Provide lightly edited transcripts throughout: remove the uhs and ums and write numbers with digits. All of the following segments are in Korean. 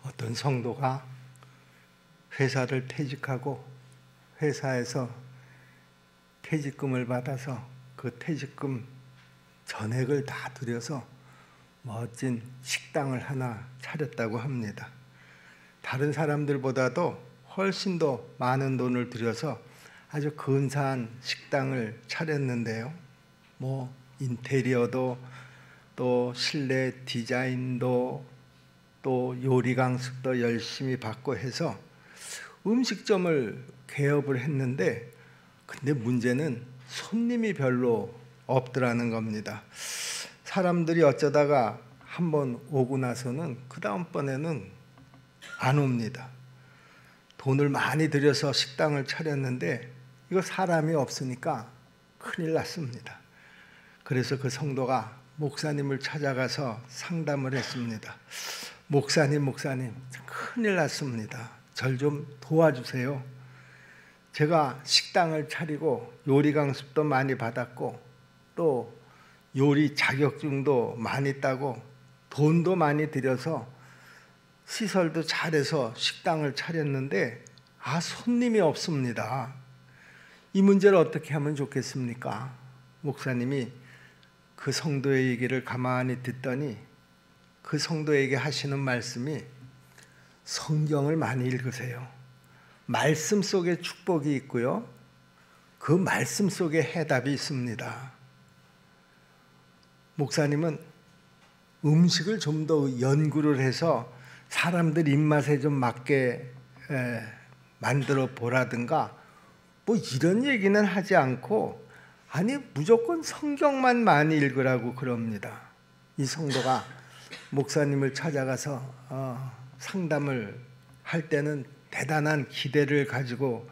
어떤 성도가 회사를 퇴직하고 회사에서 퇴직금을 받아서 그 퇴직금 전액을 다 들여서 멋진 식당을 하나 차렸다고 합니다. 다른 사람들보다도 훨씬 더 많은 돈을 들여서 아주 근사한 식당을 차렸는데요. 인테리어도 또 실내 디자인도 또 요리 강습도 열심히 받고 해서 음식점을 개업을 했는데, 근데 문제는 손님이 별로 없더라는 겁니다. 사람들이 어쩌다가 한번 오고 나서는 그 다음번에는 안 옵니다. 돈을 많이 들여서 식당을 차렸는데 이거 사람이 없으니까 큰일 났습니다. 그래서 그 성도가 목사님을 찾아가서 상담을 했습니다. 목사님, 큰일 났습니다. 절 좀 도와주세요. 제가 식당을 차리고 요리 강습도 많이 받았고 또 요리 자격증도 많이 따고 돈도 많이 들여서 시설도 잘해서 식당을 차렸는데 손님이 없습니다. 이 문제를 어떻게 하면 좋겠습니까? 목사님이 그 성도의 얘기를 가만히 듣더니 그 성도에게 하시는 말씀이, 성경을 많이 읽으세요. 말씀 속에 축복이 있고요, 그 말씀 속에 해답이 있습니다. 목사님은 음식을 좀 더 연구를 해서 사람들 입맛에 좀 맞게 만들어 보라든가 이런 얘기는 하지 않고 무조건 성경만 많이 읽으라고 그럽니다. 이 성도가 목사님을 찾아가서 상담을 할 때는 대단한 기대를 가지고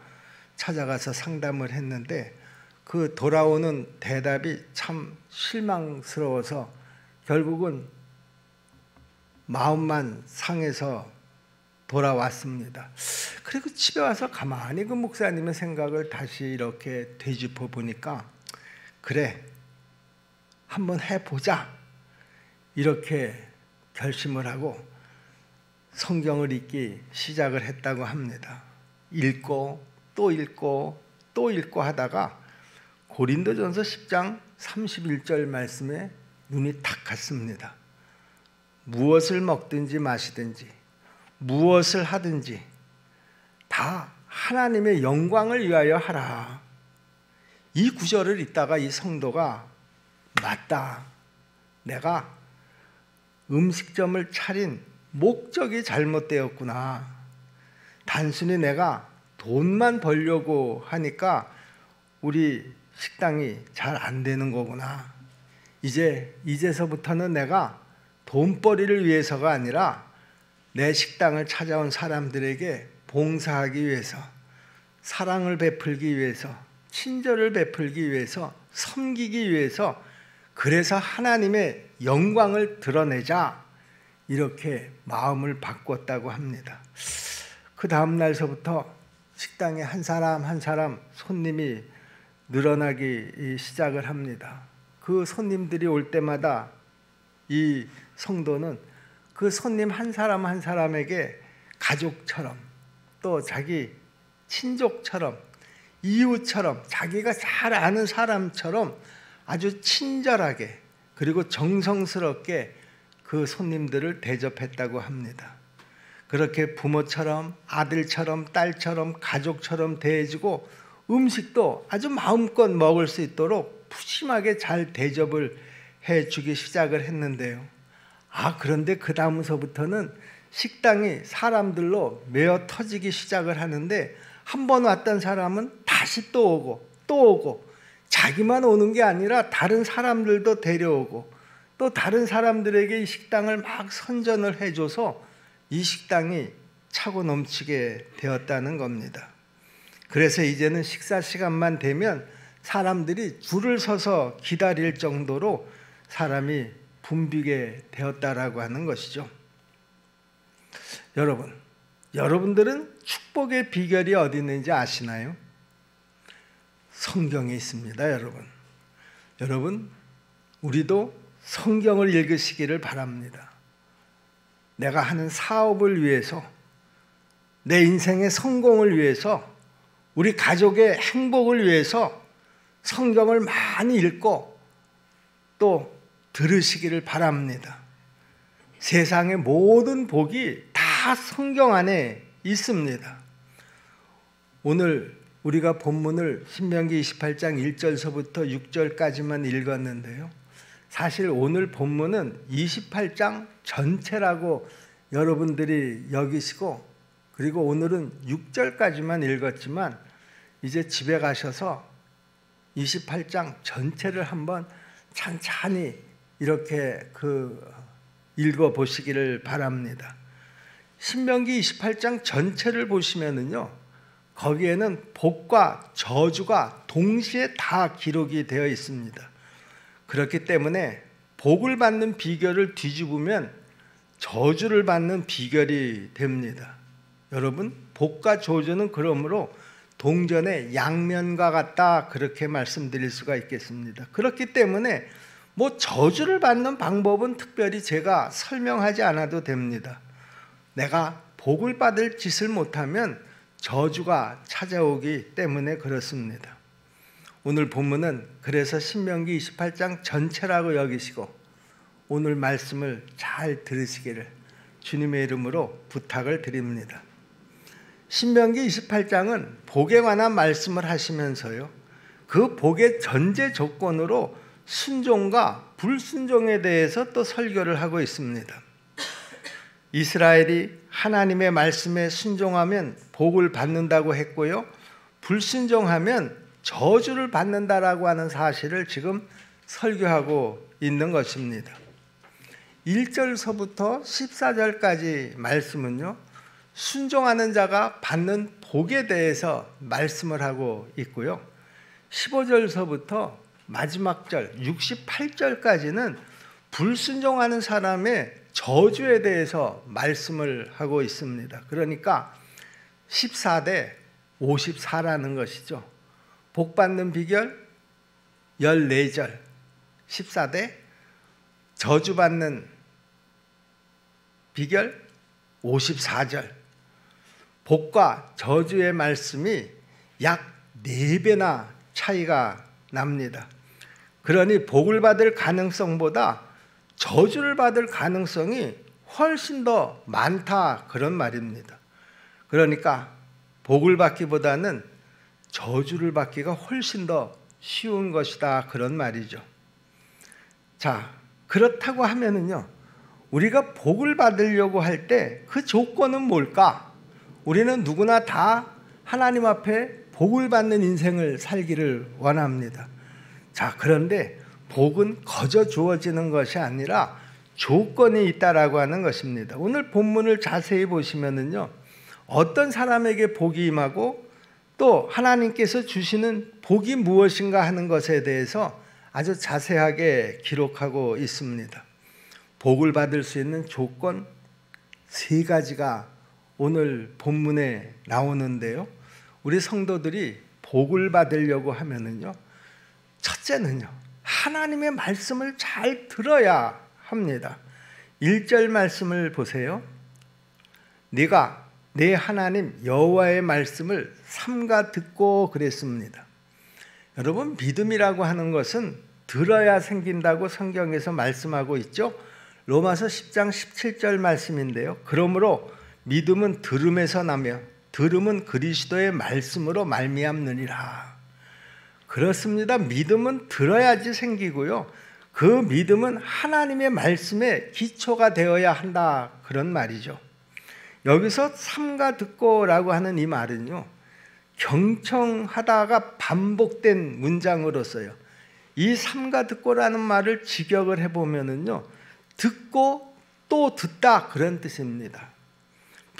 찾아가서 상담을 했는데 그 돌아오는 대답이 참 실망스러워서 결국은 마음만 상해서 돌아왔습니다. 그리고 집에 와서 가만히 그 목사님의 생각을 다시 이렇게 되짚어 보니까, 그래, 한번 해보자, 이렇게 결심을 하고 성경을 읽기 시작을 했다고 합니다. 읽고 또 읽고 또 읽고 하다가 고린도전서 10장 31절 말씀에 눈이 탁 갔습니다. 무엇을 먹든지 마시든지 무엇을 하든지 다 하나님의 영광을 위하여 하라. 이 구절을 읽다가 이 성도가, 맞다, 내가 음식점을 차린 목적이 잘못되었구나. 단순히 내가 돈만 벌려고 하니까 우리 식당이 잘 안 되는 거구나. 이제서부터는 내가 돈벌이를 위해서가 아니라 내 식당을 찾아온 사람들에게 봉사하기 위해서, 사랑을 베풀기 위해서, 친절을 베풀기 위해서, 섬기기 위해서, 그래서 하나님의 영광을 드러내자, 이렇게 마음을 바꿨다고 합니다. 그 다음 날서부터 식당에 한 사람 한 사람 손님이 늘어나기 시작을 합니다. 그 손님들이 올 때마다 이 성도는 그 손님 한 사람 한 사람에게 가족처럼, 또 자기 친족처럼, 이웃처럼, 자기가 잘 아는 사람처럼 아주 친절하게 그리고 정성스럽게 그 손님들을 대접했다고 합니다. 그렇게 부모처럼, 아들처럼, 딸처럼, 가족처럼 대해주고 음식도 아주 마음껏 먹을 수 있도록 푸짐하게 잘 대접을 해주기 시작을 했는데요. 그런데 그 다음서부터는 식당이 사람들로 메어 터지기 시작을 하는데, 한 번 왔던 사람은 다시 또 오고 또 오고, 자기만 오는 게 아니라 다른 사람들도 데려오고 또 다른 사람들에게 이 식당을 막 선전을 해줘서 이 식당이 차고 넘치게 되었다는 겁니다. 그래서 이제는 식사 시간만 되면 사람들이 줄을 서서 기다릴 정도로 사람이 붐비게 되었다라고 하는 것이죠. 여러분들은 축복의 비결이 어디 있는지 아시나요? 성경에 있습니다, 여러분. 우리도 성경을 읽으시기를 바랍니다. 내가 하는 사업을 위해서, 내 인생의 성공을 위해서, 우리 가족의 행복을 위해서 성경을 많이 읽고 또 들으시기를 바랍니다. 세상의 모든 복이 다 성경 안에 있습니다. 오늘 우리가 본문을 신명기 28장 1절서부터 6절까지만 읽었는데요. 사실 오늘 본문은 28장 전체라고 여러분들이 여기시고, 그리고 오늘은 6절까지만 읽었지만 이제 집에 가셔서 28장 전체를 한번 찬찬히 이렇게 읽어보시기를 바랍니다. 신명기 28장 전체를 보시면은요, 거기에는 복과 저주가 동시에 다 기록이 되어 있습니다. 그렇기 때문에 복을 받는 비결을 뒤집으면 저주를 받는 비결이 됩니다. 여러분, 복과 저주는 그러므로 동전의 양면과 같다, 그렇게 말씀드릴 수가 있겠습니다. 그렇기 때문에 저주를 받는 방법은 특별히 제가 설명하지 않아도 됩니다. 내가 복을 받을 짓을 못하면 저주가 찾아오기 때문에 그렇습니다. 오늘 본문은 그래서 신명기 28장 전체라고 여기시고 오늘 말씀을 잘 들으시기를 주님의 이름으로 부탁을 드립니다. 신명기 28장은 복에 관한 말씀을 하시면서요, 그 복의 전제 조건으로 순종과 불순종에 대해서 또 설교를 하고 있습니다. 이스라엘이 하나님의 말씀에 순종하면 복을 받는다고 했고요, 불순종하면 저주를 받는다라고 하는 사실을 지금 설교하고 있는 것입니다. 1절서부터 14절까지 말씀은요, 순종하는 자가 받는 복에 대해서 말씀을 하고 있고요, 15절서부터 마지막 절 68절까지는 불순종하는 사람의 저주에 대해서 말씀을 하고 있습니다. 그러니까 14대 54라는 것이죠. 복 받는 비결 14절, 14대 저주 받는 비결 54절. 복과 저주의 말씀이 약 4배나 차이가 납니다. 그러니 복을 받을 가능성보다 저주를 받을 가능성이 훨씬 더 많다, 그런 말입니다. 그러니까 복을 받기보다는 저주를 받기가 훨씬 더 쉬운 것이다, 그런 말이죠. 자, 그렇다고 하면은요, 우리가 복을 받으려고 할 때 그 조건은 뭘까? 우리는 누구나 다 하나님 앞에 복을 받는 인생을 살기를 원합니다. 자, 그런데 복은 거저 주어지는 것이 아니라 조건이 있다라고 하는 것입니다. 오늘 본문을 자세히 보시면은요, 어떤 사람에게 복이 임하고 또 하나님께서 주시는 복이 무엇인가 하는 것에 대해서 아주 자세하게 기록하고 있습니다. 복을 받을 수 있는 조건 3가지가 오늘 본문에 나오는데요, 우리 성도들이 복을 받으려고 하면은요, 첫째는요, 하나님의 말씀을 잘 들어야 합니다. 1절 말씀을 보세요. 네가 내 하나님 여호와의 말씀을 삼가 듣고 그랬습니다. 여러분, 믿음이라고 하는 것은 들어야 생긴다고 성경에서 말씀하고 있죠. 로마서 10장 17절 말씀인데요, 그러므로 믿음은 들음에서 나며 들음은 그리스도의 말씀으로 말미암느니라. 그렇습니다. 믿음은 들어야지 생기고요, 그 믿음은 하나님의 말씀에 기초가 되어야 한다, 그런 말이죠. 여기서 삼가 듣고라고 하는 이 말은요, 경청하다가 반복된 문장으로서요, 이 삼가 듣고라는 말을 직역을 해보면은요, 듣고 또 듣다, 그런 뜻입니다.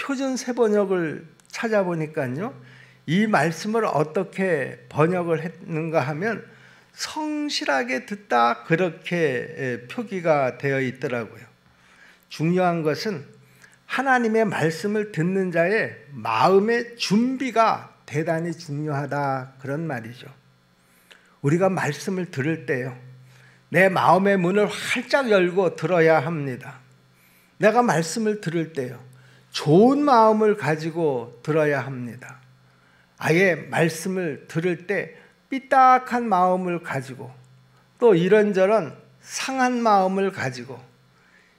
표준 세번역을 찾아보니까요, 이 말씀을 어떻게 번역을 했는가 하면 성실하게 듣다, 그렇게 표기가 되어 있더라고요. 중요한 것은 하나님의 말씀을 듣는 자의 마음의 준비가 대단히 중요하다, 그런 말이죠. 우리가 말씀을 들을 때요, 내 마음의 문을 활짝 열고 들어야 합니다. 내가 말씀을 들을 때요, 좋은 마음을 가지고 들어야 합니다. 아예 말씀을 들을 때 삐딱한 마음을 가지고 또 이런저런 상한 마음을 가지고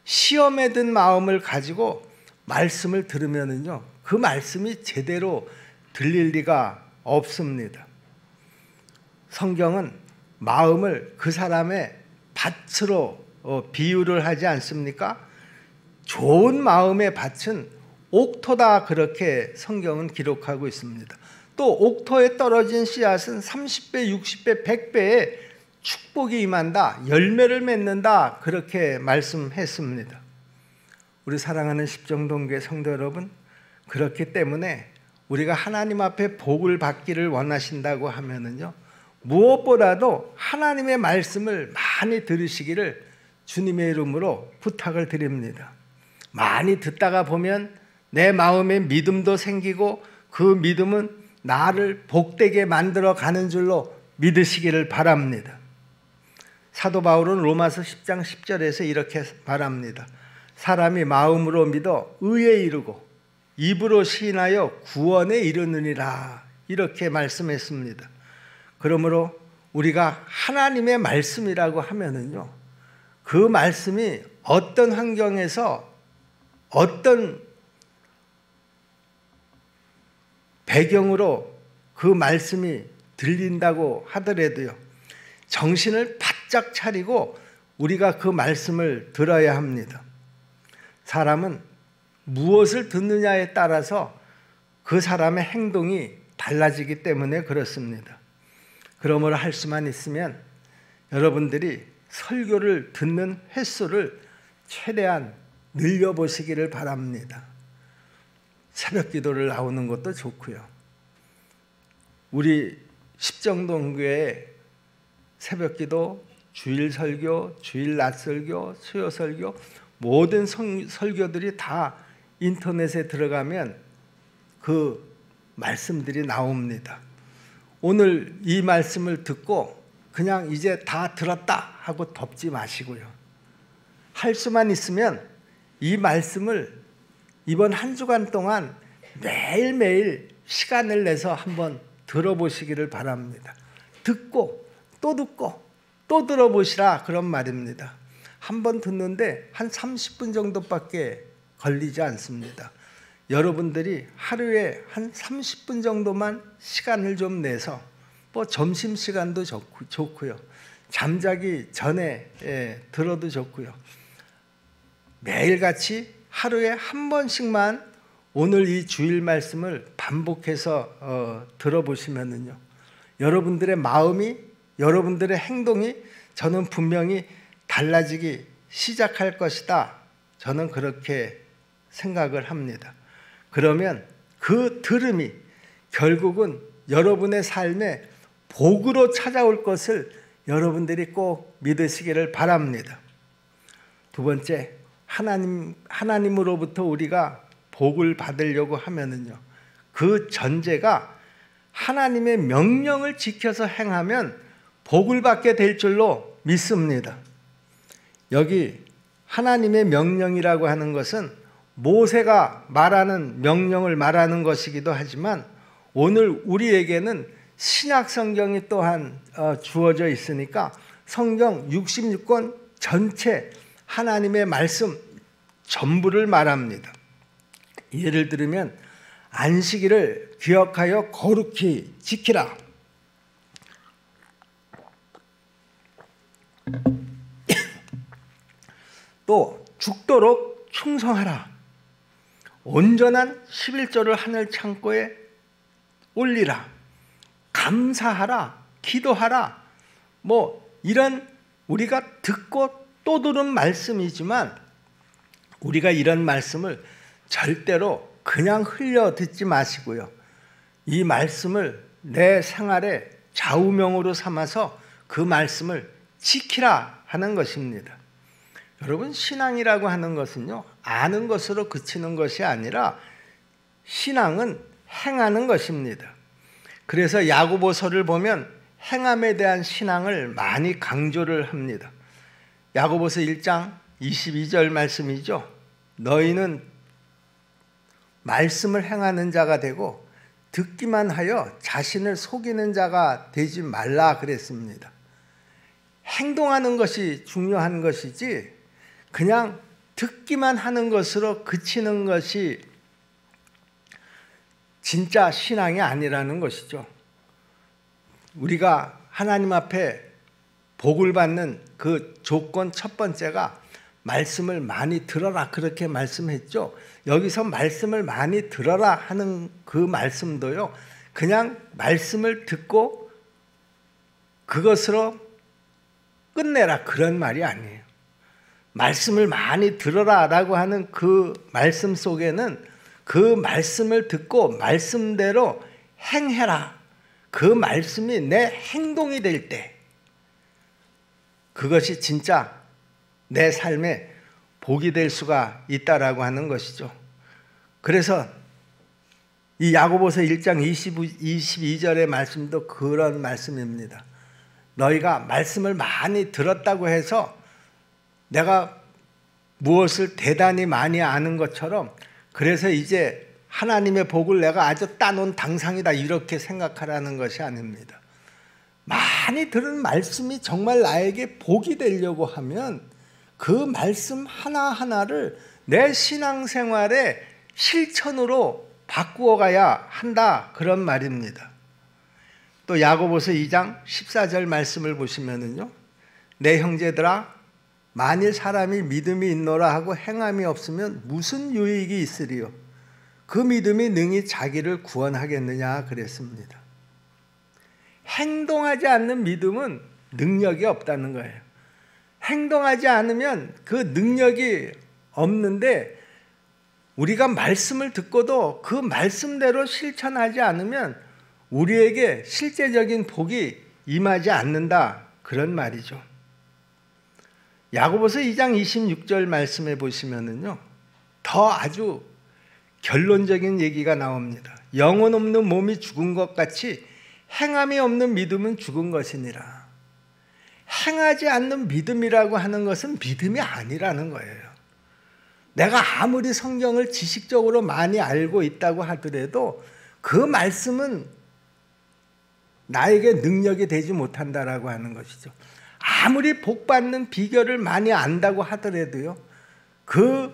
시험에 든 마음을 가지고 말씀을 들으면은요, 그 말씀이 제대로 들릴 리가 없습니다. 성경은 마음을 그 사람의 밭으로 비유를 하지 않습니까? 좋은 마음의 밭은 옥토다, 그렇게 성경은 기록하고 있습니다. 또 옥토에 떨어진 씨앗은 30배, 60배, 100배의 축복이 임한다, 열매를 맺는다, 그렇게 말씀했습니다. 우리 사랑하는 십정동교회 성도 여러분, 그렇기 때문에 우리가 하나님 앞에 복을 받기를 원하신다고 하면은요, 무엇보다도 하나님의 말씀을 많이 들으시기를 주님의 이름으로 부탁을 드립니다. 많이 듣다가 보면 내 마음에 믿음도 생기고 그 믿음은 나를 복되게 만들어 가는 줄로 믿으시기를 바랍니다. 사도 바울은 로마서 10장 10절에서 이렇게 말합니다. 사람이 마음으로 믿어 의에 이르고 입으로 시인하여 구원에 이르느니라, 이렇게 말씀했습니다. 그러므로 우리가 하나님의 말씀이라고 하면은요, 그 말씀이 어떤 환경에서 어떤 배경으로 그 말씀이 들린다고 하더라도요, 정신을 바짝 차리고 우리가 그 말씀을 들어야 합니다. 사람은 무엇을 듣느냐에 따라서 그 사람의 행동이 달라지기 때문에 그렇습니다. 그러므로 할 수만 있으면 여러분들이 설교를 듣는 횟수를 최대한 늘려보시기를 바랍니다. 새벽 기도를 나오는 것도 좋고요. 우리 십정동교회 새벽 기도, 주일 설교, 주일 낮 설교, 수요 설교, 모든 설교들이 다 인터넷에 들어가면 그 말씀들이 나옵니다. 오늘 이 말씀을 듣고 그냥 이제 다 들었다 하고 덮지 마시고요. 할 수만 있으면 이 말씀을 이번 한 주간 동안 매일매일 시간을 내서 한번 들어보시기를 바랍니다. 듣고 또 들어보시라, 그런 말입니다. 한 번 듣는데 한 30분 정도밖에 걸리지 않습니다. 여러분들이 하루에 한 30분 정도만 시간을 좀 내서, 뭐 점심시간도 좋고요, 잠자기 전에 들어도 좋고요, 매일같이 하루에 한 번씩만 오늘 이 주일 말씀을 반복해서 들어보시면은요, 여러분들의 마음이, 여러분들의 행동이 저는 분명히 달라지기 시작할 것이다, 저는 그렇게 생각을 합니다. 그러면 그 들음이 결국은 여러분의 삶에 복으로 찾아올 것을 여러분들이 꼭 믿으시기를 바랍니다. 두 번째, 하나님으로부터 우리가 복을 받으려고 하면은요, 그 전제가 하나님의 명령을 지켜서 행하면 복을 받게 될 줄로 믿습니다. 여기 하나님의 명령이라고 하는 것은 모세가 말하는 명령을 말하는 것이기도 하지만 오늘 우리에게는 신약 성경이 또한 주어져 있으니까 성경 66권 전체 하나님의 말씀 전부를 말합니다. 예를 들면 안식일을 기억하여 거룩히 지키라. 또 죽도록 충성하라. 온전한 11조를 하늘 창고에 올리라. 감사하라. 기도하라. 뭐 이런 우리가 듣고 또 들은 말씀이지만 우리가 이런 말씀을 절대로 그냥 흘려 듣지 마시고요, 이 말씀을 내 생활의 좌우명으로 삼아서 그 말씀을 지키라 하는 것입니다. 여러분, 신앙이라고 하는 것은요, 아는 것으로 그치는 것이 아니라 신앙은 행하는 것입니다. 그래서 야고보서를 보면 행함에 대한 신앙을 많이 강조를 합니다. 야고보서 1장 22절 말씀이죠. 너희는 말씀을 행하는 자가 되고 듣기만 하여 자신을 속이는 자가 되지 말라 그랬습니다. 행동하는 것이 중요한 것이지 그냥 듣기만 하는 것으로 그치는 것이 진짜 신앙이 아니라는 것이죠. 우리가 하나님 앞에 복을 받는 그 조건 첫 번째가 말씀을 많이 들어라 그렇게 말씀했죠. 여기서 말씀을 많이 들어라 하는 그 말씀도요, 그냥 말씀을 듣고 그것으로 끝내라 그런 말이 아니에요. 말씀을 많이 들어라 라고 하는 그 말씀 속에는 그 말씀을 듣고 말씀대로 행해라, 그 말씀이 내 행동이 될 때 그것이 진짜 내 삶에 복이 될 수가 있다라고 하는 것이죠. 그래서 이 야고보서 1장 22절의 말씀도 그런 말씀입니다. 너희가 말씀을 많이 들었다고 해서 내가 무엇을 대단히 많이 아는 것처럼 그래서 이제 하나님의 복을 내가 아주 따놓은 당상이다 이렇게 생각하라는 것이 아닙니다. 많이 들은 말씀이 정말 나에게 복이 되려고 하면 그 말씀 하나하나를 내 신앙생활의 실천으로 바꾸어 가야 한다 그런 말입니다. 또 야고보서 2장 14절 말씀을 보시면은요, 내 형제들아 만일 사람이 믿음이 있노라 하고 행함이 없으면 무슨 유익이 있으리요? 그 믿음이 능히 자기를 구원하겠느냐 그랬습니다. 행동하지 않는 믿음은 능력이 없다는 거예요. 행동하지 않으면 그 능력이 없는데 우리가 말씀을 듣고도 그 말씀대로 실천하지 않으면 우리에게 실제적인 복이 임하지 않는다 그런 말이죠. 야고보서 2장 26절 말씀해 보시면은요, 더 아주 결론적인 얘기가 나옵니다. 영혼 없는 몸이 죽은 것 같이 행함이 없는 믿음은 죽은 것이니라. 행하지 않는 믿음이라고 하는 것은 믿음이 아니라는 거예요. 내가 아무리 성경을 지식적으로 많이 알고 있다고 하더라도 그 말씀은 나에게 능력이 되지 못한다라고 하는 것이죠. 아무리 복받는 비결을 많이 안다고 하더라도요, 그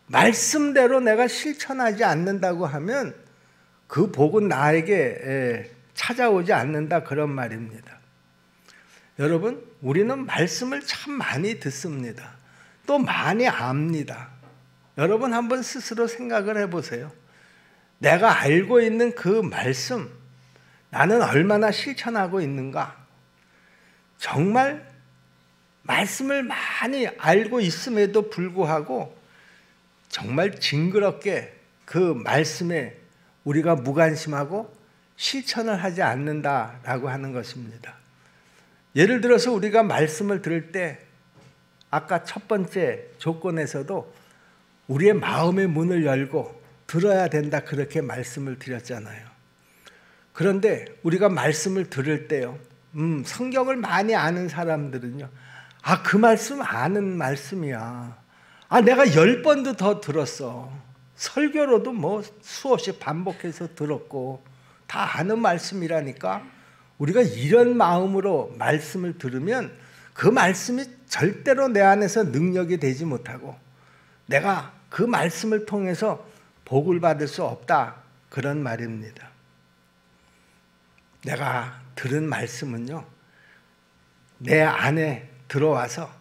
말씀대로 내가 실천하지 않는다고 하면 그 복은 나에게 찾아오지 않는다 그런 말입니다. 여러분, 우리는 말씀을 참 많이 듣습니다. 또 많이 압니다. 여러분 한번 스스로 생각을 해보세요. 내가 알고 있는 그 말씀, 나는 얼마나 실천하고 있는가? 정말 말씀을 많이 알고 있음에도 불구하고 정말 징그럽게 그 말씀에 우리가 무관심하고 실천을 하지 않는다라고 하는 것입니다. 예를 들어서 우리가 말씀을 들을 때 아까 첫 번째 조건에서도 우리의 마음의 문을 열고 들어야 된다 그렇게 말씀을 드렸잖아요. 그런데 우리가 말씀을 들을 때요, 성경을 많이 아는 사람들은요, 아, 그 말씀 아는 말씀이야. 아, 내가 10번도 더 들었어. 설교로도 뭐 수없이 반복해서 들었고 다 아는 말씀이라니까. 우리가 이런 마음으로 말씀을 들으면 그 말씀이 절대로 내 안에서 능력이 되지 못하고 내가 그 말씀을 통해서 복을 받을 수 없다 그런 말입니다. 내가 들은 말씀은요, 내 안에 들어와서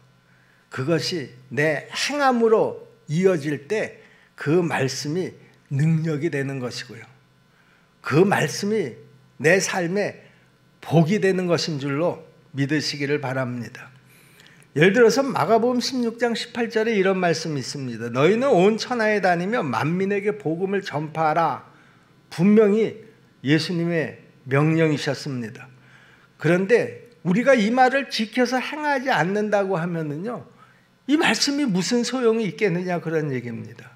그것이 내 행함으로 이어질 때 그 말씀이 능력이 되는 것이고요, 그 말씀이 내 삶에 복이 되는 것인 줄로 믿으시기를 바랍니다. 예를 들어서 마가복음 16장 18절에 이런 말씀이 있습니다. 너희는 온 천하에 다니며 만민에게 복음을 전파하라. 분명히 예수님의 명령이셨습니다. 그런데 우리가 이 말을 지켜서 행하지 않는다고 하면은요, 이 말씀이 무슨 소용이 있겠느냐 그런 얘기입니다.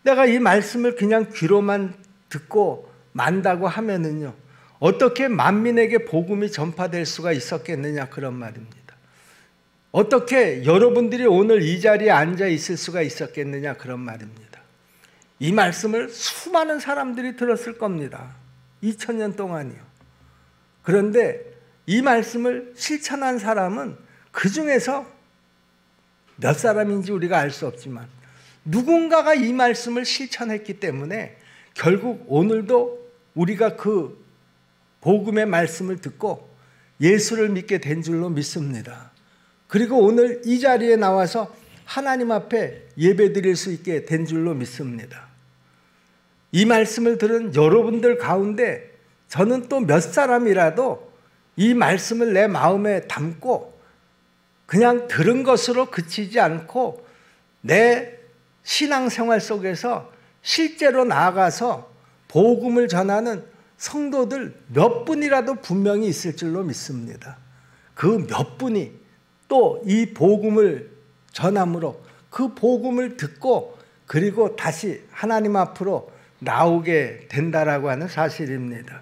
내가 이 말씀을 그냥 귀로만 듣고 만다고 하면은요, 어떻게 만민에게 복음이 전파될 수가 있었겠느냐 그런 말입니다. 어떻게 여러분들이 오늘 이 자리에 앉아 있을 수가 있었겠느냐, 그런 말입니다. 이 말씀을 수많은 사람들이 들었을 겁니다. 2000년 동안이요. 그런데 이 말씀을 실천한 사람은 그 중에서 몇 사람인지 우리가 알 수 없지만 누군가가 이 말씀을 실천했기 때문에 결국 오늘도 우리가 그 복음의 말씀을 듣고 예수를 믿게 된 줄로 믿습니다. 그리고 오늘 이 자리에 나와서 하나님 앞에 예배드릴 수 있게 된 줄로 믿습니다. 이 말씀을 들은 여러분들 가운데 저는 또 몇 사람이라도 이 말씀을 내 마음에 담고 그냥 들은 것으로 그치지 않고 내 신앙생활 속에서 실제로 나아가서 복음을 전하는 성도들 몇 분이라도 분명히 있을 줄로 믿습니다. 그 몇 분이 또 이 복음을 전함으로 그 복음을 듣고 그리고 다시 하나님 앞으로 나오게 된다라고 하는 사실입니다.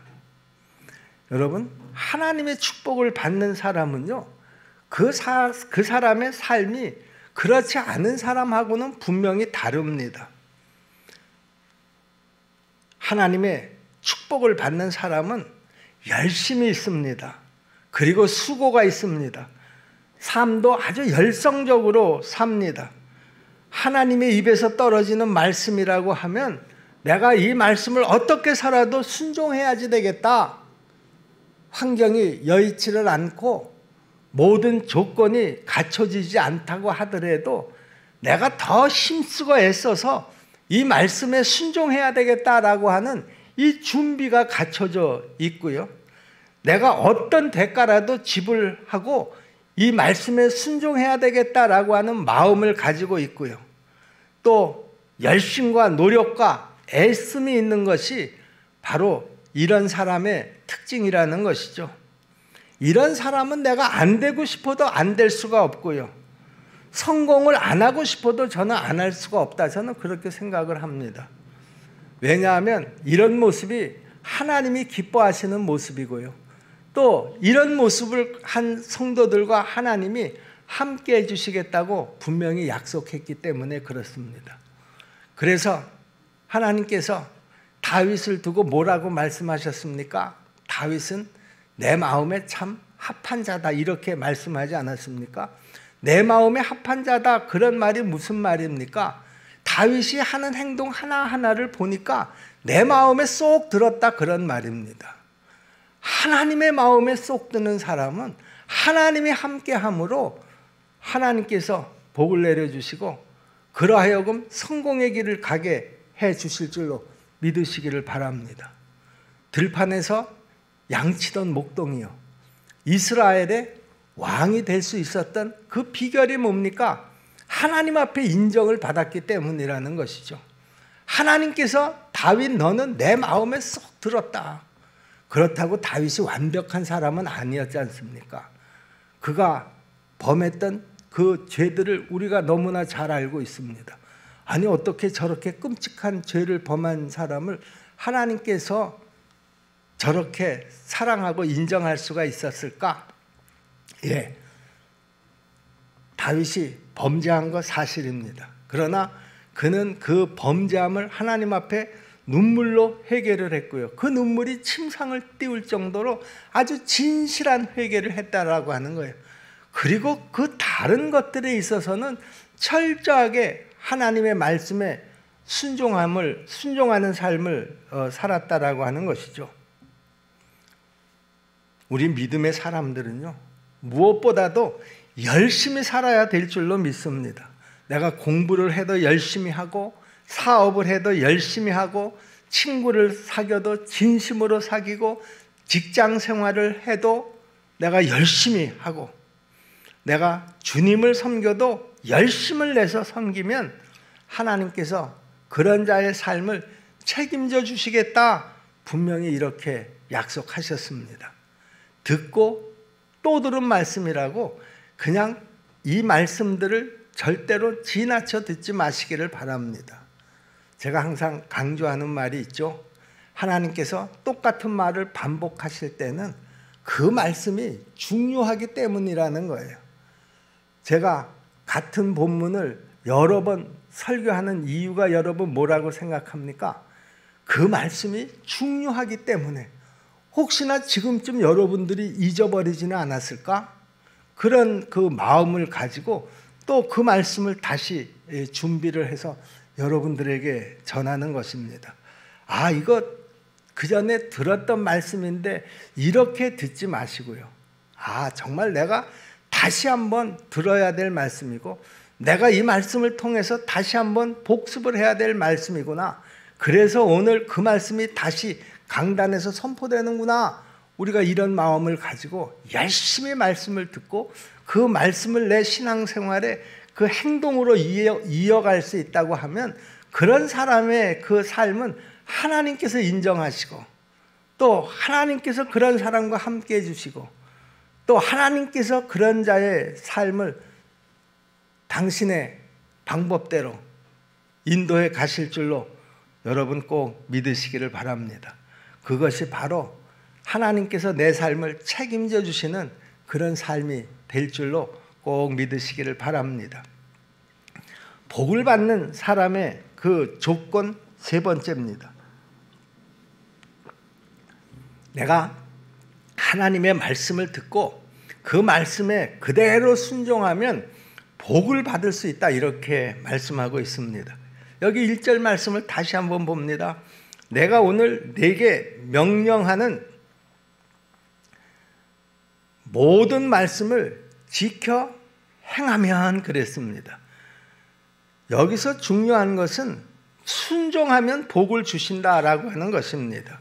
여러분, 하나님의 축복을 받는 사람은요, 그 사람의 삶이 그렇지 않은 사람하고는 분명히 다릅니다. 하나님의 축복을 받는 사람은 열심히 있습니다. 그리고 수고가 있습니다. 삶도 아주 열성적으로 삽니다. 하나님의 입에서 떨어지는 말씀이라고 하면 내가 이 말씀을 어떻게 살아도 순종해야지 되겠다. 환경이 여의치를 않고 모든 조건이 갖춰지지 않다고 하더라도 내가 더 힘쓰고 애써서 이 말씀에 순종해야 되겠다라고 하는 이 준비가 갖춰져 있고요. 내가 어떤 대가라도 지불하고 이 말씀에 순종해야 되겠다라고 하는 마음을 가지고 있고요. 또 열심과 노력과 애씀이 있는 것이 바로 이런 사람의 특징이라는 것이죠. 이런 사람은 내가 안 되고 싶어도 안 될 수가 없고요. 성공을 안 하고 싶어도 저는 안 할 수가 없다. 저는 그렇게 생각을 합니다. 왜냐하면 이런 모습이 하나님이 기뻐하시는 모습이고요. 또 이런 모습을 한 성도들과 하나님이 함께 해주시겠다고 분명히 약속했기 때문에 그렇습니다. 그래서 하나님께서 다윗을 두고 뭐라고 말씀하셨습니까? 다윗은 내 마음에 참 합한 자다, 이렇게 말씀하지 않았습니까? 내 마음에 합한 자다, 그런 말이 무슨 말입니까? 다윗이 하는 행동 하나하나를 보니까 내 마음에 쏙 들었다, 그런 말입니다. 하나님의 마음에 쏙 드는 사람은 하나님이 함께함으로 하나님께서 복을 내려주시고 그러하여금 성공의 길을 가게 해 주실 줄로 믿으시기를 바랍니다. 들판에서 양치던 목동이요, 이스라엘의 왕이 될 수 있었던 그 비결이 뭡니까? 하나님 앞에 인정을 받았기 때문이라는 것이죠. 하나님께서 다윗 너는 내 마음에 쏙 들었다. 그렇다고 다윗이 완벽한 사람은 아니었지 않습니까? 그가 범했던 그 죄들을 우리가 너무나 잘 알고 있습니다. 아니 어떻게 저렇게 끔찍한 죄를 범한 사람을 하나님께서 저렇게 사랑하고 인정할 수가 있었을까? 예, 다윗이 범죄한 거 사실입니다. 그러나 그는 그 범죄함을 하나님 앞에 눈물로 회개를 했고요. 그 눈물이 침상을 띄울 정도로 아주 진실한 회개를 했다라고 하는 거예요. 그리고 그 다른 것들에 있어서는 철저하게 하나님의 말씀에 순종하는 삶을 살았다라고 하는 것이죠. 우리 믿음의 사람들은요, 무엇보다도 열심히 살아야 될 줄로 믿습니다. 내가 공부를 해도 열심히 하고 사업을 해도 열심히 하고 친구를 사귀어도 진심으로 사귀고 직장 생활을 해도 내가 열심히 하고 내가 주님을 섬겨도 열심을 내서 섬기면 하나님께서 그런 자의 삶을 책임져 주시겠다, 분명히 이렇게 약속하셨습니다. 듣고 또 들은 말씀이라고 그냥 이 말씀들을 절대로 지나쳐 듣지 마시기를 바랍니다. 제가 항상 강조하는 말이 있죠. 하나님께서 똑같은 말을 반복하실 때는 그 말씀이 중요하기 때문이라는 거예요. 제가 같은 본문을 여러 번 설교하는 이유가 여러분 뭐라고 생각합니까? 그 말씀이 중요하기 때문에. 혹시나 지금쯤 여러분들이 잊어버리지는 않았을까? 그런 그 마음을 가지고 또 그 말씀을 다시 준비를 해서 여러분들에게 전하는 것입니다. 이거 그 전에 들었던 말씀인데 이렇게 듣지 마시고요. 정말 내가 다시 한번 들어야 될 말씀이고 내가 이 말씀을 통해서 다시 한번 복습을 해야 될 말씀이구나. 그래서 오늘 그 말씀이 다시 강단에서 선포되는구나. 우리가 이런 마음을 가지고 열심히 말씀을 듣고 그 말씀을 내 신앙생활에 그 행동으로 이어갈 수 있다고 하면 그런 사람의 그 삶은 하나님께서 인정하시고 또 하나님께서 그런 사람과 함께 해주시고 또 하나님께서 그런 자의 삶을 당신의 방법대로 인도해 가실 줄로 여러분 꼭 믿으시기를 바랍니다. 그것이 바로 하나님께서 내 삶을 책임져 주시는 그런 삶이 될 줄로 꼭 믿으시기를 바랍니다. 복을 받는 사람의 그 조건 세 번째입니다. 내가 하나님의 말씀을 듣고 그 말씀에 그대로 순종하면 복을 받을 수 있다, 이렇게 말씀하고 있습니다. 여기 1절 말씀을 다시 한번 봅니다. 내가 오늘 네게 명령하는 모든 말씀을 지켜 행하면, 그랬습니다. 여기서 중요한 것은 순종하면 복을 주신다라고 하는 것입니다.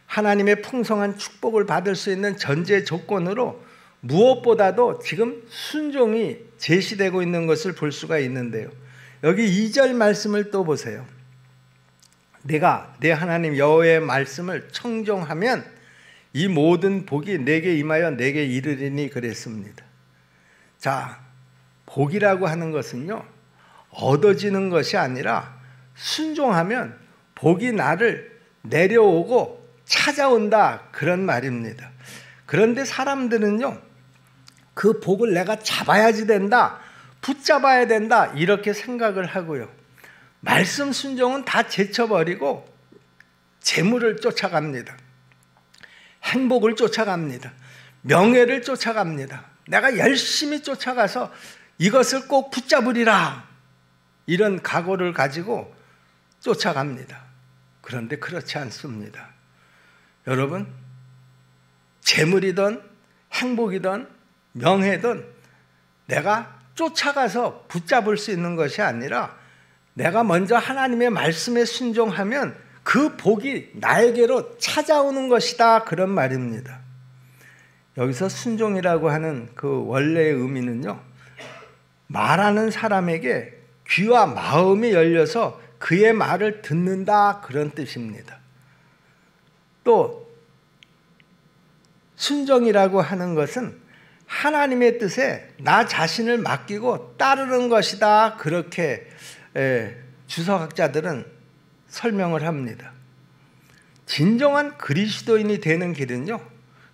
하나님의 풍성한 축복을 받을 수 있는 전제 조건으로 무엇보다도 지금 순종이 제시되고 있는 것을 볼 수가 있는데요. 여기 2절 말씀을 또 보세요. 내가 내 하나님 여호와의 말씀을 청종하면 이 모든 복이 내게 임하여 내게 이르리니, 그랬습니다. 자, 복이라고 하는 것은요, 얻어지는 것이 아니라 순종하면 복이 나를 내려오고 찾아온다, 그런 말입니다. 그런데 사람들은요, 그 복을 내가 잡아야지 된다, 붙잡아야 된다, 이렇게 생각을 하고요. 말씀 순종은 다 제쳐버리고 재물을 쫓아갑니다. 행복을 쫓아갑니다. 명예를 쫓아갑니다. 내가 열심히 쫓아가서 이것을 꼭 붙잡으리라, 이런 각오를 가지고 쫓아갑니다. 그런데 그렇지 않습니다. 여러분, 재물이든 행복이든 명예든 내가 쫓아가서 붙잡을 수 있는 것이 아니라 내가 먼저 하나님의 말씀에 순종하면 그 복이 나에게로 찾아오는 것이다, 그런 말입니다. 여기서 순종이라고 하는 그 원래의 의미는요, 말하는 사람에게 귀와 마음이 열려서 그의 말을 듣는다, 그런 뜻입니다. 또 순종이라고 하는 것은 하나님의 뜻에 나 자신을 맡기고 따르는 것이다, 그렇게 주석학자들은 설명을 합니다. 진정한 그리스도인이 되는 길은요,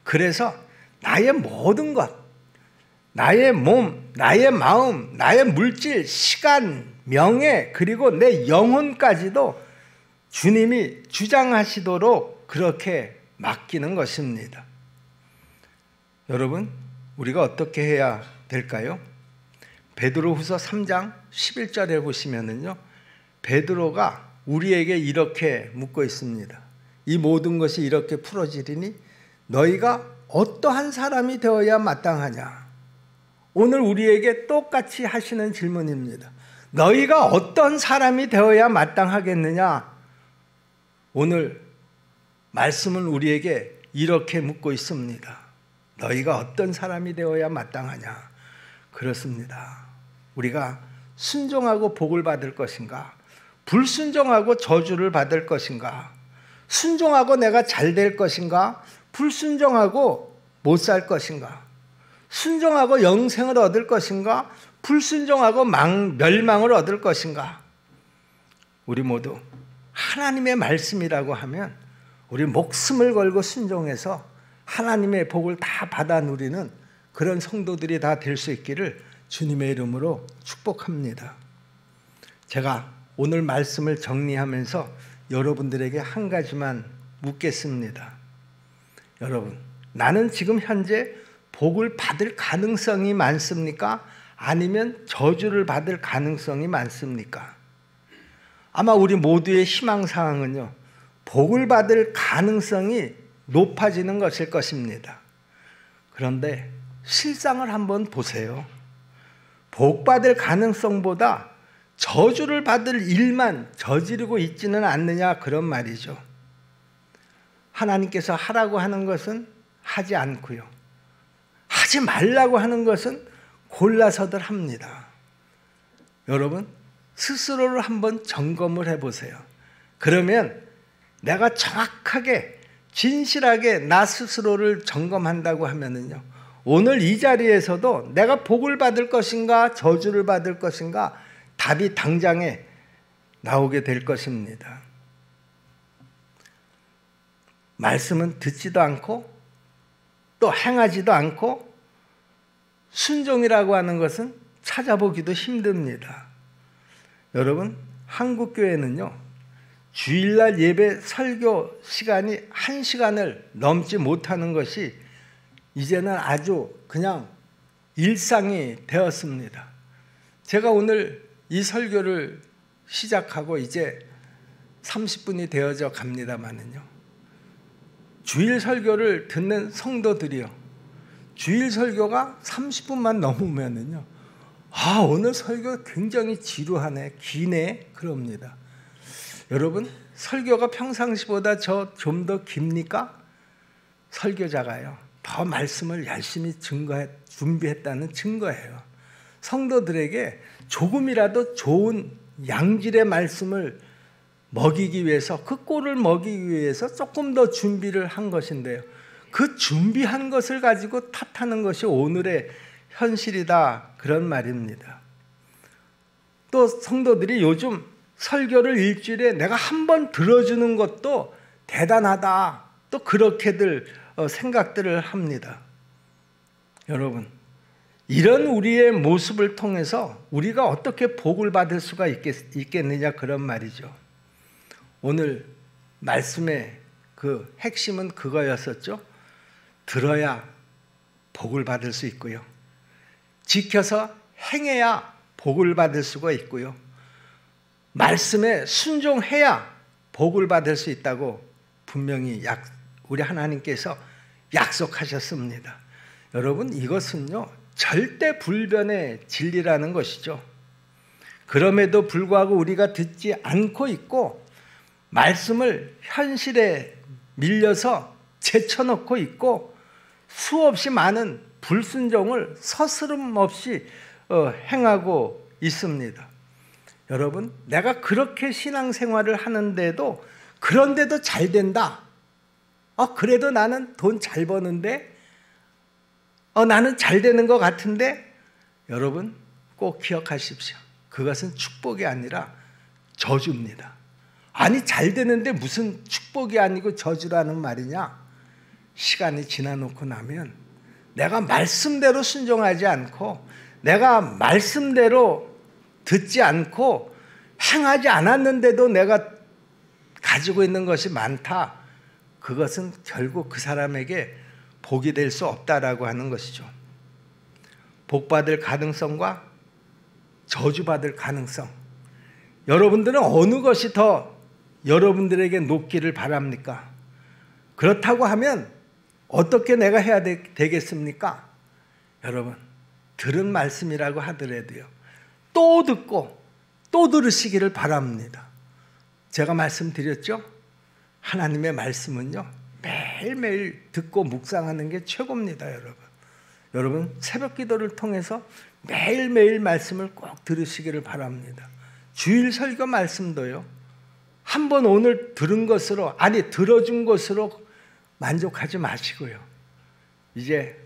그래서 나의 모든 것, 나의 몸, 나의 마음, 나의 물질, 시간, 명예, 그리고 내 영혼까지도 주님이 주장하시도록 그렇게 맡기는 것입니다. 여러분, 우리가 어떻게 해야 될까요? 베드로후서 3장 11절에 보시면은요, 베드로가 우리에게 이렇게 묻고 있습니다. 이 모든 것이 이렇게 풀어지리니 너희가 어떠한 사람이 되어야 마땅하냐? 오늘 우리에게 똑같이 하시는 질문입니다. 너희가 어떤 사람이 되어야 마땅하겠느냐? 오늘 말씀은 우리에게 이렇게 묻고 있습니다. 너희가 어떤 사람이 되어야 마땅하냐? 그렇습니다. 우리가 순종하고 복을 받을 것인가? 불순종하고 저주를 받을 것인가? 순종하고 내가 잘 될 것인가? 불순종하고 못 살 것인가? 순종하고 영생을 얻을 것인가? 불순종하고 멸망을 얻을 것인가? 우리 모두 하나님의 말씀이라고 하면 우리 목숨을 걸고 순종해서 하나님의 복을 다 받아 누리는 그런 성도들이 다 될 수 있기를 주님의 이름으로 축복합니다. 제가 오늘 말씀을 정리하면서 여러분들에게 한 가지만 묻겠습니다. 여러분, 나는 지금 현재 복을 받을 가능성이 많습니까? 아니면 저주를 받을 가능성이 많습니까? 아마 우리 모두의 희망사항은요, 복을 받을 가능성이 높아지는 것일 것입니다. 그런데 실상을 한번 보세요. 복 받을 가능성보다 저주를 받을 일만 저지르고 있지는 않느냐, 그런 말이죠. 하나님께서 하라고 하는 것은 하지 않고요, 하지 말라고 하는 것은 골라서들 합니다. 여러분, 스스로를 한번 점검을 해보세요. 그러면 내가 정확하게 진실하게 나 스스로를 점검한다고 하면은요, 오늘 이 자리에서도 내가 복을 받을 것인가 저주를 받을 것인가 답이 당장에 나오게 될 것입니다. 말씀은 듣지도 않고 또 행하지도 않고 순종이라고 하는 것은 찾아보기도 힘듭니다. 여러분, 한국교회는요, 주일날 예배 설교 시간이 1시간을 넘지 못하는 것이 이제는 아주 그냥 일상이 되었습니다. 제가 오늘 이 설교를 시작하고 이제 30분이 되어져 갑니다만은요, 주일 설교를 듣는 성도들이요, 주일 설교가 30분만 넘으면은요, 오늘 설교 굉장히 지루하네, 기네, 그럽니다. 여러분, 설교가 평상시보다 좀 더 깁니까? 설교자가요, 더 말씀을 열심히 준비했다는 증거예요. 성도들에게 조금이라도 좋은 양질의 말씀을 먹이기 위해서, 그 꼴을 먹이기 위해서 조금 더 준비를 한 것인데요, 그 준비한 것을 가지고 탓하는 것이 오늘의 현실이다, 그런 말입니다. 또 성도들이 요즘 설교를 일주일에 내가 한 번 들어주는 것도 대단하다, 또 그렇게들 생각들을 합니다. 여러분, 이런 우리의 모습을 통해서 우리가 어떻게 복을 받을 수가 있겠느냐, 그런 말이죠. 오늘 말씀의 그 핵심은 그거였었죠. 들어야 복을 받을 수 있고요, 지켜서 행해야 복을 받을 수가 있고요, 말씀에 순종해야 복을 받을 수 있다고 분명히 우리 하나님께서 약속하셨습니다. 여러분, 이것은요, 절대 불변의 진리라는 것이죠. 그럼에도 불구하고 우리가 듣지 않고 있고 말씀을 현실에 밀려서 제쳐놓고 있고 수없이 많은 불순종을 서스름 없이 행하고 있습니다. 여러분, 내가 그렇게 신앙생활을 하는데도, 그런데도 잘 된다, 그래도 나는 돈 잘 버는데, 나는 잘 되는 것 같은데, 여러분 꼭 기억하십시오. 그것은 축복이 아니라 저주입니다. 아니, 잘 되는데 무슨 축복이 아니고 저주라는 말이냐? 시간이 지나놓고 나면 내가 말씀대로 순종하지 않고, 내가 말씀대로 듣지 않고 행하지 않았는데도 내가 가지고 있는 것이 많다, 그것은 결국 그 사람에게 복이 될 수 없다라고 하는 것이죠. 복받을 가능성과 저주받을 가능성, 여러분들은 어느 것이 더 여러분들에게 높기를 바랍니까? 그렇다고 하면 어떻게 내가 해야 되겠습니까? 여러분, 들은 말씀이라고 하더라도요, 또 듣고 또 들으시기를 바랍니다. 제가 말씀드렸죠? 하나님의 말씀은요, 매일매일 듣고 묵상하는 게 최고입니다. 여러분 새벽 기도를 통해서 매일매일 말씀을 꼭 들으시기를 바랍니다. 주일 설교 말씀도요, 한번 오늘 들은 것으로, 들어준 것으로 만족하지 마시고요, 이제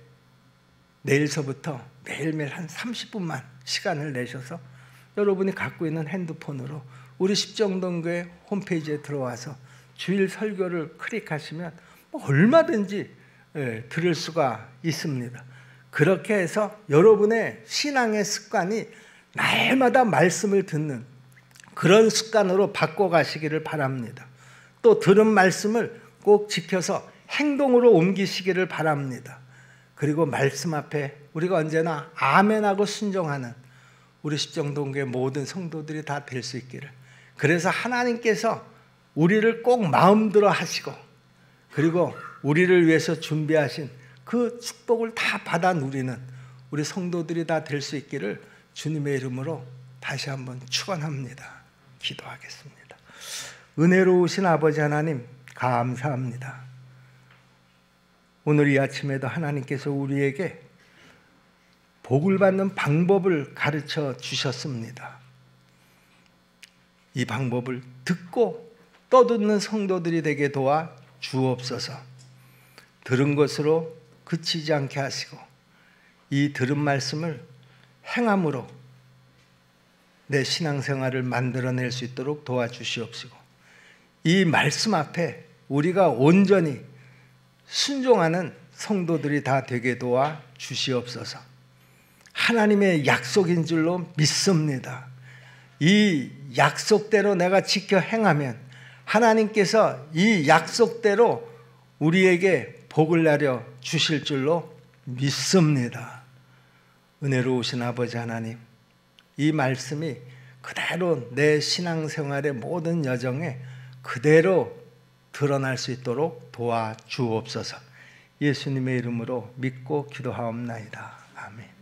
내일서부터 매일매일 한 30분만 시간을 내셔서 여러분이 갖고 있는 핸드폰으로 우리 십정동교회 홈페이지에 들어와서 주일 설교를 클릭하시면 얼마든지 들을 수가 있습니다. 그렇게 해서 여러분의 신앙의 습관이 날마다 말씀을 듣는 그런 습관으로 바꿔가시기를 바랍니다. 또 들은 말씀을 꼭 지켜서 행동으로 옮기시기를 바랍니다. 그리고 말씀 앞에 우리가 언제나 아멘하고 순종하는 우리 십정동교회 모든 성도들이 다 될 수 있기를. 그래서 하나님께서 우리를 꼭 마음들어 하시고 그리고 우리를 위해서 준비하신 그 축복을 다 받아 누리는 우리 성도들이 다 될 수 있기를 주님의 이름으로 다시 한번 축원합니다. 기도하겠습니다. 은혜로우신 아버지 하나님 감사합니다. 오늘 이 아침에도 하나님께서 우리에게 복을 받는 방법을 가르쳐 주셨습니다. 이 방법을 듣고 떠듣는 성도들이 되게 도와 주옵소서. 들은 것으로 그치지 않게 하시고 이 들은 말씀을 행함으로 내 신앙생활을 만들어낼 수 있도록 도와주시옵시고 이 말씀 앞에 우리가 온전히 순종하는 성도들이 다 되게 도와 주시옵소서. 하나님의 약속인 줄로 믿습니다. 이 약속대로 내가 지켜 행하면 하나님께서 이 약속대로 우리에게 복을 내려 주실 줄로 믿습니다. 은혜로우신 아버지 하나님, 이 말씀이 그대로 내 신앙생활의 모든 여정에 그대로 드러날 수 있도록 도와주옵소서. 예수님의 이름으로 믿고 기도하옵나이다. 아멘.